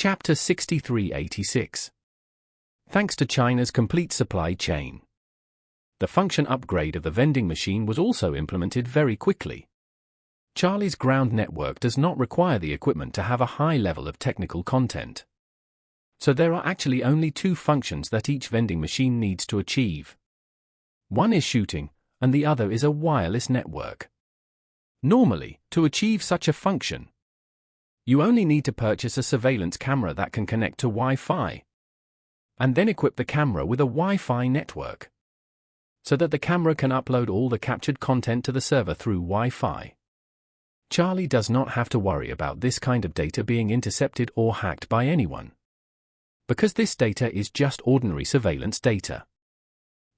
Chapter 6386. Thanks to China's complete supply chain, the function upgrade of the vending machine was also implemented very quickly. Charlie's ground network does not require the equipment to have a high level of technical content. So there are actually only two functions that each vending machine needs to achieve. One is shooting, and the other is a wireless network. Normally, to achieve such a function, you only need to purchase a surveillance camera that can connect to Wi-Fi, and then equip the camera with a Wi-Fi network, so that the camera can upload all the captured content to the server through Wi-Fi. Charlie does not have to worry about this kind of data being intercepted or hacked by anyone, because this data is just ordinary surveillance data.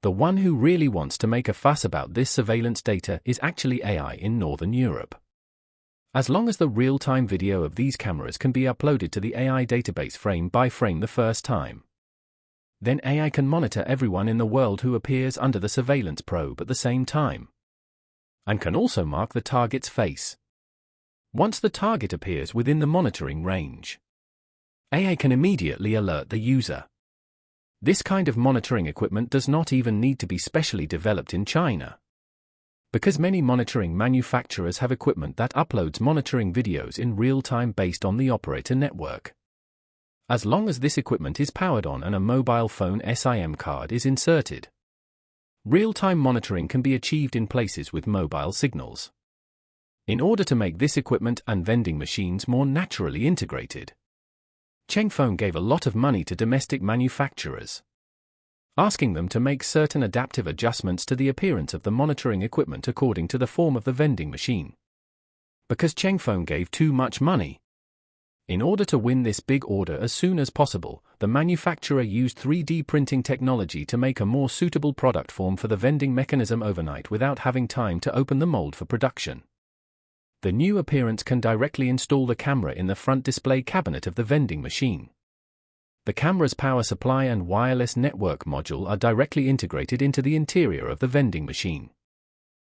The one who really wants to make a fuss about this surveillance data is actually AI in Northern Europe. As long as the real-time video of these cameras can be uploaded to the AI database frame by frame the first time, then AI can monitor everyone in the world who appears under the surveillance probe at the same time, and can also mark the target's face. Once the target appears within the monitoring range, AI can immediately alert the user. This kind of monitoring equipment does not even need to be specially developed in China, because many monitoring manufacturers have equipment that uploads monitoring videos in real time based on the operator network. As long as this equipment is powered on and a mobile phone SIM card is inserted, real-time monitoring can be achieved in places with mobile signals. In order to make this equipment and vending machines more naturally integrated, Chengfeng gave a lot of money to domestic manufacturers, asking them to make certain adaptive adjustments to the appearance of the monitoring equipment according to the form of the vending machine. Because Chengfeng gave too much money, in order to win this big order as soon as possible, the manufacturer used 3D printing technology to make a more suitable product form for the vending mechanism overnight without having time to open the mold for production. The new appearance can directly install the camera in the front display cabinet of the vending machine. The camera's power supply and wireless network module are directly integrated into the interior of the vending machine.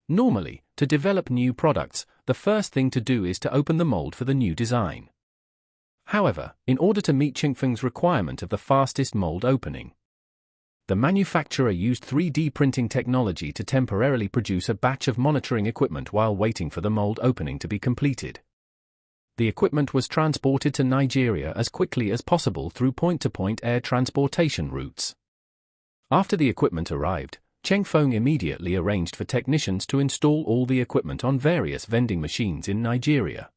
Normally, to develop new products, the first thing to do is to open the mold for the new design. However, in order to meet Chengfeng's requirement of the fastest mold opening, the manufacturer used 3D printing technology to temporarily produce a batch of monitoring equipment while waiting for the mold opening to be completed. The equipment was transported to Nigeria as quickly as possible through point-to-point air transportation routes. After the equipment arrived, Chengfeng immediately arranged for technicians to install all the equipment on various vending machines in Nigeria.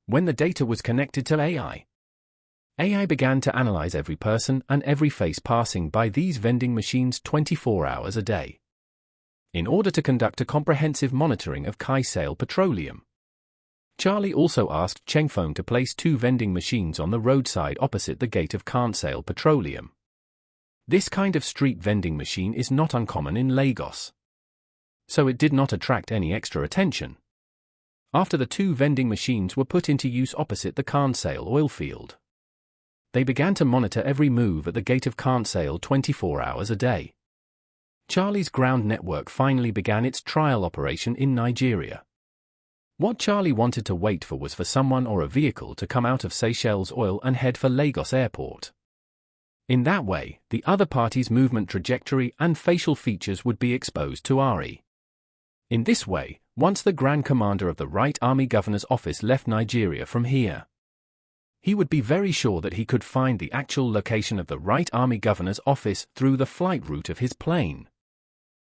When the data was connected to AI began to analyze every person and every face passing by these vending machines 24 hours a day, in order to conduct a comprehensive monitoring of Kaisale Petroleum. Charlie also asked Chengfeng to place 2 vending machines on the roadside opposite the gate of Kaisale Petroleum. This kind of street vending machine is not uncommon in Lagos, so it did not attract any extra attention. After the 2 vending machines were put into use opposite the Kaisale oil field, they began to monitor every move at the gate of Kaisale 24 hours a day. Charlie's ground network finally began its trial operation in Nigeria. What Charlie wanted to wait for was for someone or a vehicle to come out of Seychelles Oil and head for Lagos Airport. In that way, the other party's movement trajectory and facial features would be exposed to RE. In this way, once the Grand Commander of the Right Army Governor's office left Nigeria from here, he would be very sure that he could find the actual location of the Right Army Governor's office through the flight route of his plane.